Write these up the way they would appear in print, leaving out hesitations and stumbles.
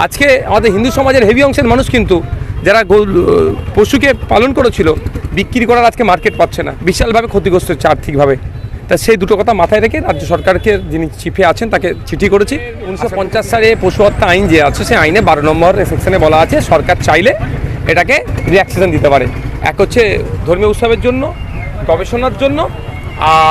আজকে আমাদের হিন্দু সমাজের হেভি অংশের মানুষ কিন্তু যারা পশুকে পালন করেছিল বিক্রি করার আজকে মার্কেট পাচ্ছে না, বিশালভাবে ক্ষতিগ্রস্ত হচ্ছে আর্থিকভাবে। তা সেই দুটো কথা মাথায় রেখে রাজ্য সরকারকে যিনি চিফে আছেন তাকে চিঠি করেছি। 1950 সালে পশু হত্যা আইন যে আছে সেই আইনে 12 নম্বর সেকশনে বলা আছে সরকার চাইলে এটাকে রিল্যাক্সেশন দিতে পারে। এক হচ্ছে ধর্মীয় উৎসবের জন্য, গবেষণার জন্য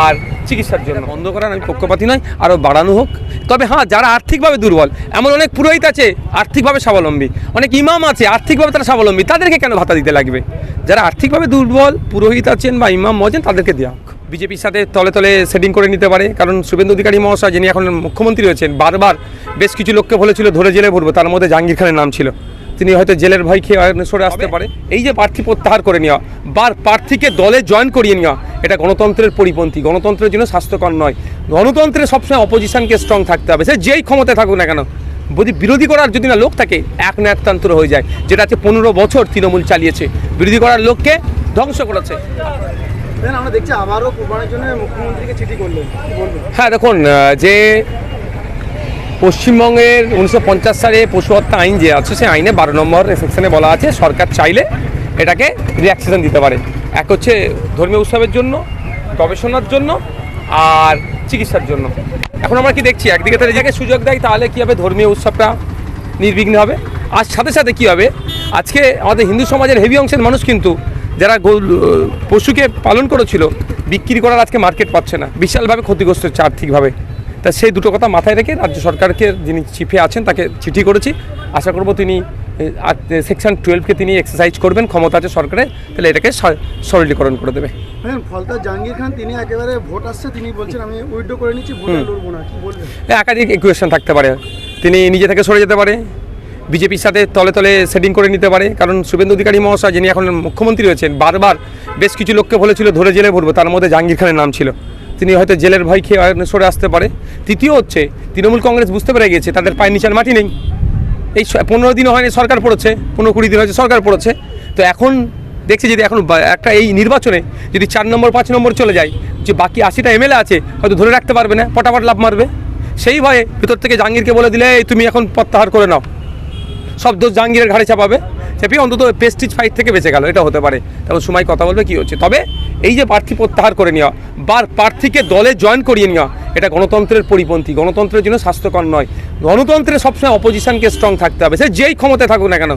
আর চিকিৎসার জন্য। বন্ধ করার আমি পক্ষপাতী নয়, আরও বাড়ানো হোক। তবে হ্যাঁ, যারা আর্থিকভাবে দুর্বল, এমন অনেক পুরোহিত আছে আর্থিকভাবে স্বাবলম্বী, অনেক ইমাম আছে আর্থিকভাবে তারা স্বাবলম্বী, তাদেরকে কেন ভাতা দিতে লাগবে? যারা আর্থিকভাবে দুর্বল পুরোহিত আছেন বা ইমাম মহাজন তাদেরকে দেওয়া হোক। বিজেপির সাথে তলে তলে সেটিং করে নিতে পারে, কারণ শুভেন্দু অধিকারী মহাশয় যিনি এখন মুখ্যমন্ত্রী রয়েছেন বারবার বেশ কিছু লোককে বলেছিল ধরে জেলে ভরবো, তার মধ্যে জাহাঙ্গীর খানের নাম ছিল। তিনি হয়তো জেলের ভয় খেয়ে সরে আসতে পারে। এই যে প্রার্থী প্রত্যাহার করে নেওয়া বা প্রার্থীকে দলে জয়েন করিয়ে নেওয়া, এটা গণতন্ত্রের পরিপন্থী, গণতন্ত্রের জন্য স্বাস্থ্যকর নয়। গণতন্ত্রে সবসময় অপোজিশনকে স্ট্রং থাকতে হবে, সে যেই ক্ষমতায় থাকুক না কেন। যদি বিরোধী করার যদি না লোক থাকে এক না একতন্ত্র হয়ে যায়, যেটা আছে 15 বছর তৃণমূল চালিয়েছে, বিরোধী করার লোককে ধ্বংস করেছে। আমরা দেখছি আবারও কোরবানির জন্য মুখ্যমন্ত্রীকে চিঠি করলেন, কি বলবেন? হ্যাঁ, দেখুন, যে পশ্চিমবঙ্গের 1950 সালে পশু হত্যা আইন যে আছে সেই আইনে 12 নম্বর সেকশনে বলা আছে সরকার চাইলে এটাকে রিল্যাক্সেশন দিতে পারে। এক হচ্ছে ধর্মীয় উৎসবের জন্য, গবেষণার জন্য আর চিকিৎসার জন্য। এখন আমরা কি দেখছি, একদিকে তারা যাকে সুযোগ দেয় তাহলে কী হবে, ধর্মীয় উৎসবটা নির্বিঘ্ন হবে। আর সাথে সাথে কী হবে, আজকে আমাদের হিন্দু সমাজের হেভি অংশের মানুষ কিন্তু যারা পশুকে পালন করেছিল বিক্রি করার আজকে মার্কেট পাচ্ছে না, বিশালভাবে ক্ষতিগ্রস্ত হচ্ছে আর্থিকভাবে। তা সেই দুটো কথা মাথায় রেখে রাজ্য সরকারকে যিনি চিফে আছেন তাকে চিঠি করেছি। আশা করব তিনি সেকশন 12কে তিনি এক্সারসাইজ করবেন, ক্ষমতা আছে সরকারে, তাহলে এটাকে সরলীকরণ করে দেবে। ফলতা জাহাঙ্গীর খান তিনি একেবারে ভোট আসছে, তিনি বলছেন আমি উইথড্র করে নিচ্ছি, ভোটে লড়বো না, কি বলবেন? একাধিক ইকুয়েশন থাকতে পারে, তিনি নিজে থেকে সরে যেতে পারে, বিজেপির সাথে তলে তলে সেটিং করে নিতে পারে, কারণ শুভেন্দু অধিকারী মহাশয় যিনি এখন মুখ্যমন্ত্রী রয়েছেন বারবার বেশ কিছু লোককে বলেছিল ধরে জেলে ভরবো, তার মধ্যে জাহাঙ্গীর খানের নাম ছিল। তিনি হয়তো জেলের ভয় খেয়ে সরে আসতে পারে। তৃতীয় হচ্ছে তৃণমূল কংগ্রেস বুঝতে পেরে গিয়েছে তাদের পায়ের নিচের মাটি নেই। এই 15 দিনও হয়নি সরকার পড়েছে, 15-20 দিন হয়েছে সরকার পড়েছে। তো এখন দেখছি যদি এখন একটা এই নির্বাচনে যদি 4 নম্বর 5 নম্বর চলে যায়, যে বাকি 80টা এমএলএ আছে হয়তো ধরে রাখতে পারবে না, পটাপট লাভ মারবে। সেই ভয়ে ভিতর থেকে জাহাঙ্গীরকে বলে দিলে তুমি এখন প্রত্যাহার করে নাও, সব দোষ জাহাঙ্গীরের ঘাড়ে চাপাবে, চেপিয়ে অন্তত প্রেস্টিজ ফাইট থেকে বেঁচে গেল, এটা হতে পারে। তখন সময় কথা বলবে কী হচ্ছে। তবে এই যে প্রার্থী প্রত্যাহার করে নেওয়া বা প্রার্থীকে দলে জয়েন করিয়ে নেওয়া, এটা গণতন্ত্রের পরিপন্থী, গণতন্ত্রের জন্য স্বাস্থ্যকর নয়। গণতন্ত্রে সবসময় অপোজিশনকে স্ট্রং থাকতে হবে, সে যেই ক্ষমতায় থাকুক না কেন।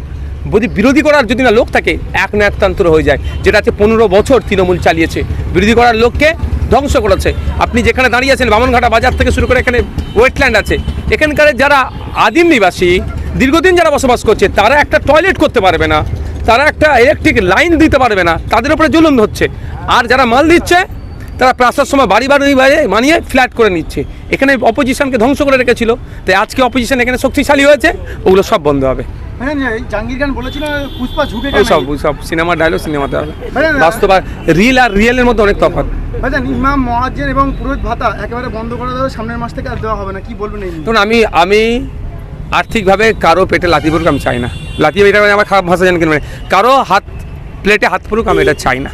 যদি বিরোধী করার যদি না লোক থাকে এক না একতন্ত্র হয়ে যায়, যেটা আছে 15 বছর তৃণমূল চালিয়েছে, বিরোধী করার লোককে ধ্বংস করেছে। আপনি যেখানে দাঁড়িয়ে আছেন বামনঘাটা বাজার থেকে শুরু করে এখানে ওয়েটল্যান্ড আছে, এখানকার যারা আদিম নিবাসী দীর্ঘদিন যারা বসবাস করছে তারা একটা টয়লেট করতে পারবে না, তারা একটা ইলেকট্রিক লাইন দিতে পারবে না, তাদের উপরে জুলুম হচ্ছে। আর যারা মাল দিচ্ছে তারা প্রাসার সময় বাড়ি মানিয়ে ফ্ল্যাট করে নিচ্ছে। এখানে অপোজিশনকে ধ্বংস করে রেখেছিল, তাই আজকে অপোজিশন এখানে শক্তিশালী হয়েছে, ওগুলো সব বন্ধ হবে। জাহাঙ্গীর খান বলেছিল পুষ্পা ঝুঁকে সব সিনেমার ডায়লগ সিনেমাতে হবে, বাস্তব আর রিয়েলের মধ্যে অনেক তফাৎ। ইমাম মুয়াজ্জিন এবং পুরোহিত ভাতা একেবারে বন্ধ করে দেওয়া, সামনের মাস থেকে আর দেওয়া হবে না, কি বলবেন? তখন আমি আর্থিকভাবে কারো পেটে লাথি পড়ুক আমি চাই না। লাথি এটা আমার খারাপ ভাষা জানি কিনা, কারো প্লেটে হাত পড়ুক আমি এটা চাই না।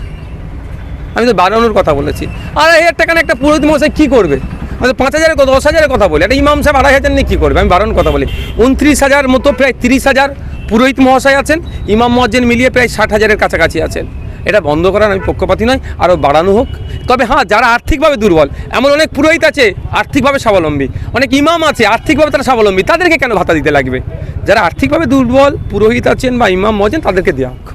আমি তো বাড়ানোর কথা বলেছি। আর 1000 টাকা একটা পুরোহিত মশাই কী করবে? আমাদের 5000 10,000 কথা বলি, একটা ইমাম সাহেব 2,500 নিয়ে কী করবে? আমি বাড়ানোর কথা বলি। 29,000 মতো প্রায় 30,000 পুরোহিত মহাশয় আছেন, ইমাম মুয়াজ্জিন মিলিয়ে প্রায় 60,000-এর কাছাকাছি আছেন। এটা বন্ধ করার আমি পক্ষপাতী নয়, আরও বাড়ানো হোক। তবে হ্যাঁ, যারা আর্থিকভাবে দুর্বল, এমন অনেক পুরোহিত আছে আর্থিকভাবে স্বাবলম্বী, অনেক ইমাম আছে আর্থিকভাবে তারা স্বাবলম্বী, তাদেরকে কেন ভাতা দিতে লাগবে? যারা আর্থিকভাবে দুর্বল পুরোহিত আছেন বা ইমাম মুয়াজ্জিন তাদেরকে দেওয়া হোক।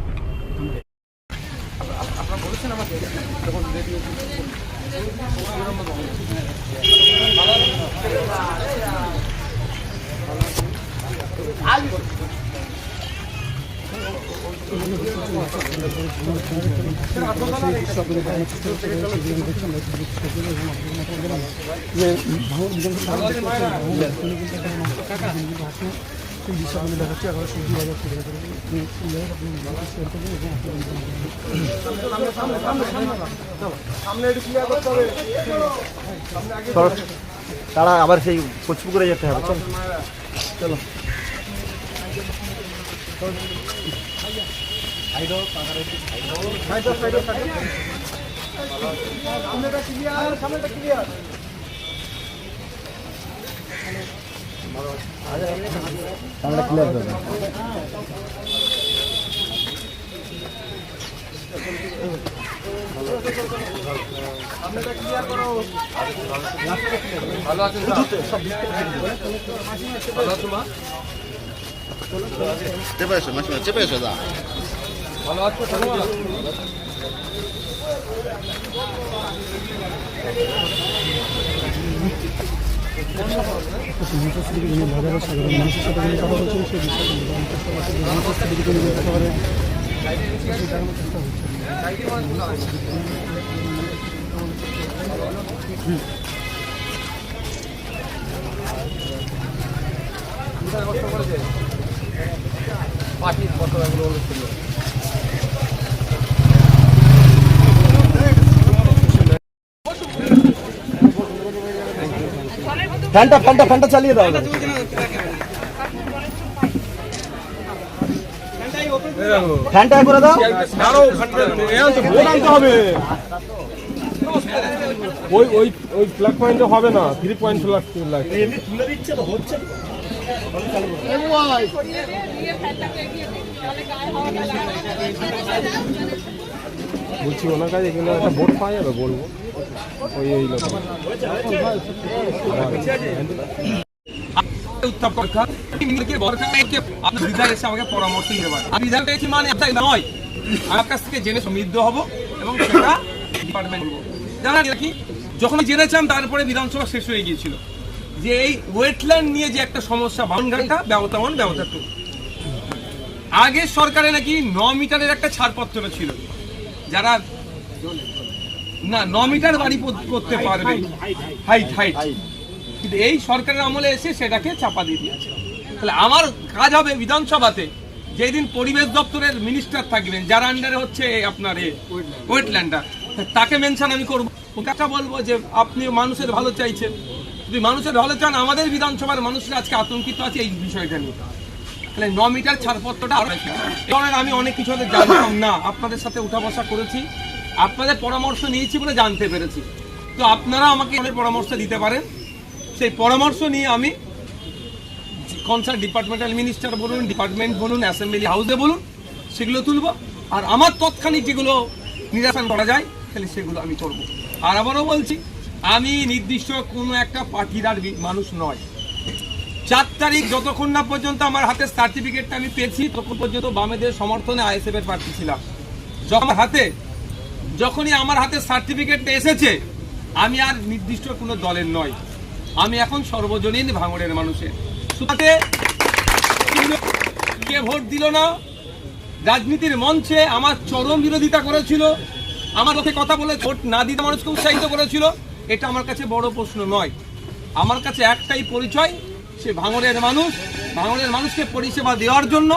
তারা আবার সেই পুকুরে যেতে হবে, চলো। সামনেটা ক্লিয়ার। চেপে এসো মাসিমা, চেপে এসো দা। ফ্যানটা চালিয়ে দাও। ফ্যানটা করে দাও। ভোট আনতে হবে। ওই প্লাগ পয়েন্টে হবে না, 3 পয়েন্ট প্লাগ লাগবে। তুলে দিচ্ছে তো হচ্ছে। বলছি ওনার কাছে এখানে একটা বোর্ড পাওয়া যাবে, বলবো ওই লোক আমাকে পরামর্শ দিতে পারে। আমি রেজাল্ট পেয়েছি মানে আপনার নয়, আমার কাছ থেকে জেনে সমৃদ্ধ হব এবং সেটা ডিপার্টমেন্ট বলবো। জানা কি যখন জেনেছিলাম তারপরে বিধানসভা শেষ হয়ে গিয়েছিল যে এই ওয়েটল্যান্ড নিয়ে যে একটা সমস্যা, বাউন্ডারিটা ব্যবতা 1 ব্যবতা 2, আগের সরকারে নাকি 9 মিটারের একটা ছাড়পত্র ছিল, যারা না 9 মিটার বাড়ি করতে পারবে হাইট, কিন্তু এই সরকারের আমলে এসে সেটাকে চাপা দিয়ে দিয়েছে। তাহলে আমার কাজ হবে বিধানসভাতে যেদিন পরিবেশ দপ্তরের মিনিস্টার থাকবেন, যার আন্ডারে হচ্ছে আপনার ওয়েটল্যান্ডটা, তাকে মেনশন আমি করবো, ওটা বলবো যে আপনি মানুষের ভালো চাইছেন, যদি মানুষের ভালো চান, আমাদের বিধানসভার মানুষরা আজকে আতঙ্কিত আছে এই বিষয়টা নিয়ে, তাহলে 9 মিটার ছাড়পত্রটা আমি অনেক কিছু হয়তো জানতাম না, আপনাদের সাথে উঠা বসা করেছি, আপনাদের পরামর্শ নিয়েছি বলে জানতে পেরেছি। তো আপনারা আমাকে পরামর্শ দিতে পারেন, সেই পরামর্শ নিয়ে আমি কনসার্ন ডিপার্টমেন্টাল মিনিস্টার বলুন, ডিপার্টমেন্ট বলুন, অ্যাসেম্বলি হাউসে বলুন, সেগুলো তুলব, আর আমার তৎক্ষণিক যেগুলো নিরসন করা যায় তাহলে সেগুলো আমি করব। আর আবারও বলছি, আমি নির্দিষ্ট কোনো একটা পার্টির আর মানুষ নয়। 4 তারিখ যতক্ষণ না পর্যন্ত আমার হাতে সার্টিফিকেটটা আমি পেয়েছি, তখন পর্যন্ত বামেদের সমর্থনে আইএসএফ এর প্রার্থী ছিলাম। যখনই আমার হাতে সার্টিফিকেটটা এসেছে, আমি আর নির্দিষ্ট কোনো দলের নয়, আমি এখন সর্বজনীন ভাঙড়ের মানুষের। কে ভোট দিল না, রাজনীতির মঞ্চে আমার চরম বিরোধিতা করেছিল, আমার লোকে কথা বলে ভোট না দিতে মানুষকে উৎসাহিত করেছিল, এটা আমার কাছে বড় প্রশ্ন নয়। আমার কাছে একটাই পরিচয়, সে ভাঙড়ের মানুষ, ভাঙড়ের মানুষকে পরিষেবা দেওয়ার জন্য